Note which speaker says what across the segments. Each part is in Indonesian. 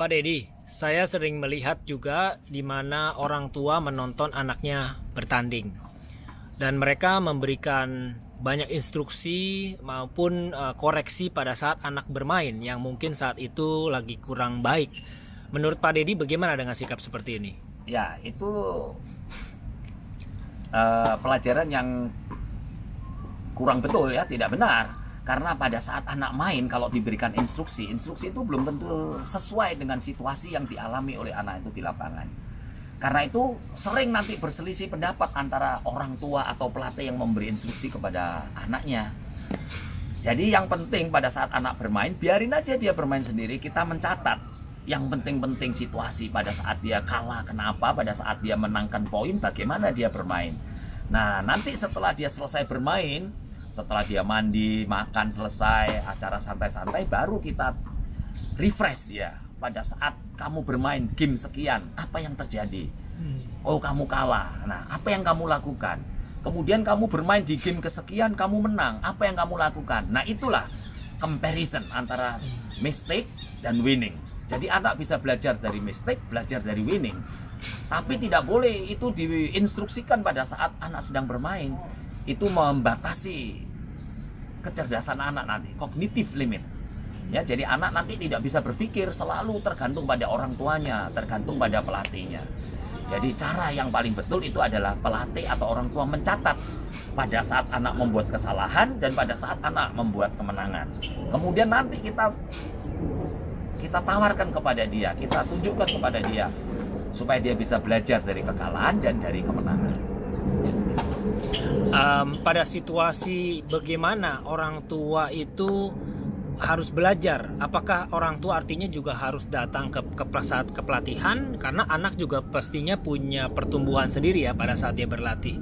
Speaker 1: Pak Deddy, saya sering melihat juga di mana orang tua menonton anaknya bertanding dan mereka memberikan banyak instruksi maupun koreksi pada saat anak bermain yang mungkin saat itu lagi kurang baik. Menurut Pak Deddy, bagaimana dengan sikap seperti ini?
Speaker 2: Ya, itu pelajaran yang kurang betul ya, tidak benar. Karena pada saat anak main, kalau diberikan instruksi itu belum tentu sesuai dengan situasi yang dialami oleh anak itu di lapangan. Karena itu sering nanti berselisih pendapat antara orang tua atau pelatih yang memberi instruksi kepada anaknya. Jadi yang penting pada saat anak bermain, biarin aja dia bermain sendiri, kita mencatat. Yang penting-penting situasi pada saat dia kalah, kenapa, pada saat dia menangkan poin, bagaimana dia bermain. Nah, nanti setelah dia selesai bermain, setelah dia mandi, makan, selesai, acara santai-santai, baru kita refresh dia. Pada saat kamu bermain game sekian, apa yang terjadi? Oh, kamu kalah. Nah, apa yang kamu lakukan? Kemudian kamu bermain di game kesekian, kamu menang. Apa yang kamu lakukan? Nah, itulah comparison antara mistake dan winning. Jadi anak bisa belajar dari mistake, belajar dari winning. Tapi tidak boleh itu diinstruksikan pada saat anak sedang bermain. Itu membatasi kecerdasan anak nanti, cognitive limit. Ya, jadi anak nanti tidak bisa berpikir, selalu tergantung pada orang tuanya, tergantung pada pelatihnya. Jadi cara yang paling betul itu adalah pelatih atau orang tua mencatat pada saat anak membuat kesalahan dan pada saat anak membuat kemenangan. Kemudian nanti kita tawarkan kepada dia, kita tunjukkan kepada dia supaya dia bisa belajar dari kekalahan dan dari kemenangan.
Speaker 1: Pada situasi bagaimana orang tua itu harus belajar? Apakah orang tua artinya juga harus datang ke saat kepelatihan? Karena anak juga pastinya punya pertumbuhan sendiri ya pada saat dia berlatih.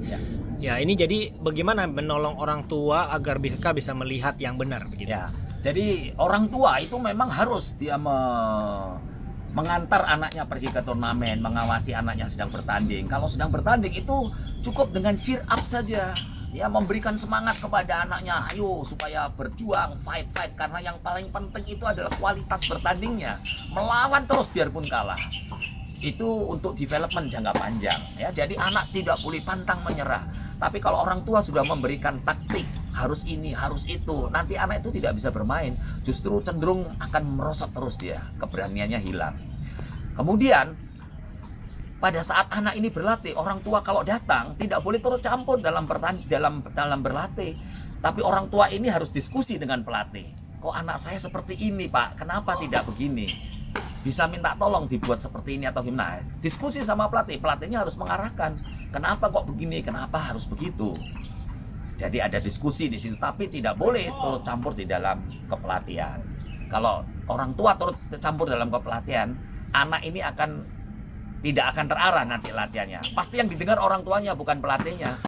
Speaker 1: Ya, ini jadi bagaimana menolong orang tua agar mereka bisa melihat yang benar begitu?
Speaker 2: Ya, jadi orang tua itu memang harus dia mengantar anaknya pergi ke turnamen, mengawasi anaknya sedang bertanding. Kalau sedang bertanding itu cukup dengan cheer up saja, ya, memberikan semangat kepada anaknya, ayo supaya berjuang, fight, karena yang paling penting itu adalah kualitas bertandingnya, melawan terus biarpun kalah. Itu untuk development jangka panjang, ya. Jadi anak tidak boleh pantang menyerah. Tapi kalau orang tua sudah memberikan taktik, harus ini, harus itu, nanti anak itu tidak bisa bermain, justru cenderung akan merosot terus dia, keberaniannya hilang. Kemudian pada saat anak ini berlatih, orang tua kalau datang tidak boleh turut campur dalam berlatih. Tapi orang tua ini harus diskusi dengan pelatih. Kok anak saya seperti ini, Pak? Kenapa tidak begini? Bisa minta tolong dibuat seperti ini atau gimana? Diskusi sama pelatih. Pelatihnya harus mengarahkan. Kenapa kok begini? Kenapa harus begitu? Jadi ada diskusi di situ, tapi tidak boleh turut campur di dalam kepelatihan. Kalau orang tua turut campur dalam kepelatihan, anak ini tidak akan terarah nanti latihannya. Pasti yang didengar orang tuanya, bukan pelatihnya.